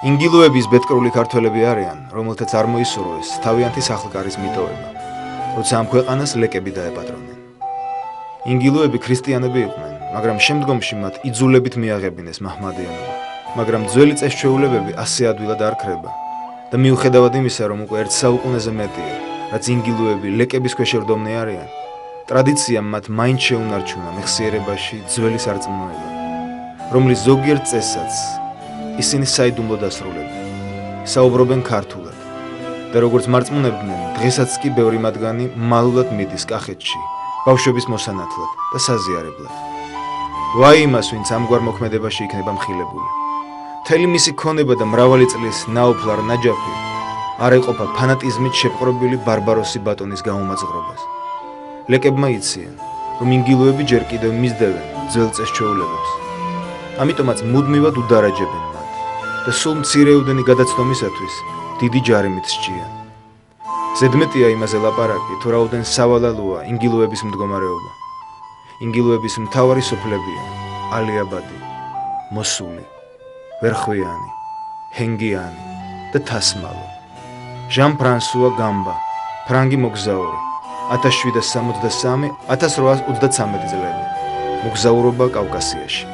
ინგილოების ბედკრული ქართველები არიან, რომელთაც არ მოისურვეს თავიანთი სახლ-კარის მიტოვება, როცა ამ ქვეყანას ლეკები დაეპატრონენ. ინგილოები ქრისტიანები იყვნენ, მაგრამ შემდგომში მათ იძულებით მიაღებინეს მაჰმადიანობა, მაგრამ ძველი წესჩვეულებები ასე ადვილად არ ქრება და მიუხედავად იმისა, რომ უკვე 1 საუკუნეზე მეტია, რაც ინგილოები ლეკების ქვეშ ერდომნე არიან, ტრადიციამ მათ მაინც შეუნარჩუნა მეხსიერებაში ძველი სარწმუნოება, რომლის ზოგიერთ წესსაც ისინი საიდუმლოდ ასრულებენ, საუბრობენ ქართულად და როგორც მარწმუნებდნენ, დღესაც კი ბევრი მათგანი მალულად მიდის კახეთში, ბავშვების მოსანათლად და საზიარებლად. ვაი იმას, ვინც ამგვარ მოქმედებაში იქნება მხილებული. მთელი მისი ქონება და მრავალი წლის ნაოფლარ ნაჯაფი არ ეყოფა ფანატიზმით შეპყრობილი ბარბაროსი ბატონის გაუმაძღრობას. ლეკებმა იციან, რომ ინგილოები ჯერ კიდევ მისდევენ ძველ წესჩვეულებებს. ამიტომაც მუდმივად უდარაჯებენ მათ და სულ მცირეოდენი გადაცნობისათვის დიდი ჯარიმით სჭიან. ზედმეტია იმაზე ლაპარაკი, თუ რაოდენ სავალალოა ინგილოების მდგომარეობა. ინგილოების მთავარი სოფლებია ალიაბადი, მოსული, ვერხვიანი, ჰენგიანი და თასმალო. ჟან ფრანსუა გამბა, ფრანგი მოგზაური, 1763-1833 წლები, მოგზაურობა კავკასიაში.